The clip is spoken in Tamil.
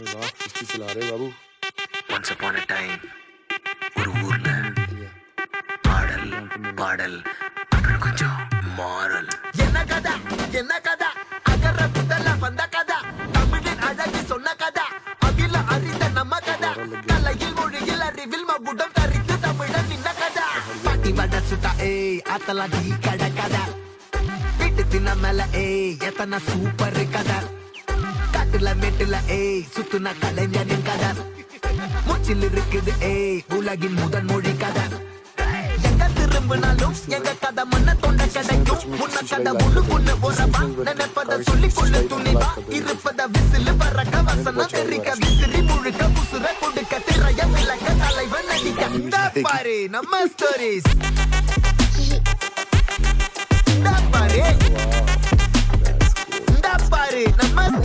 वाह किस्ती चला रहे बाबू। once upon a time ஒரு ஊர்ல பாடல் பாடல் அப்புறம் கொஞ்சம் மாறல். என்ன கதை என்ன கதை அகர புதல வந்த கதை தமிழின் அழகு சொன்ன கதை அகில அறிந்த நம்ம கதை கலையில் மொழியில் அறிவில் மகுடம் தரித்து தமிழன் நின்ன கதை பாட்டி வட சுட்டா ஏய் அத்தலா டீ கடை கதை வீட்டு தின்ன மேல ஏய் எத்தனை சூப்பர் கதை காட்டுல மேட்டுல ஏய் சுத்துன கலைஞனின் கதை மூச்சில் இருக்குது ஏய் உலகின் முதன் மொழி கதை எங்க திரும்பினாலும் எங்க கதை மண்ண தொண்ட கிடைக்கும் முன்ன கதை முன்னு உறவா நினைப்பத சொல்லிக் கொள்ள துணிவா இருப்பத விசில் பறக்க வசனம் தெரிக்க விசிறி முழுக்க புசுர கொடுக்க திரைய விளக்க தலைவன் நடிக்க இந்த பாரு நம்ம ஸ்டோரிஸ் இந்த பாரு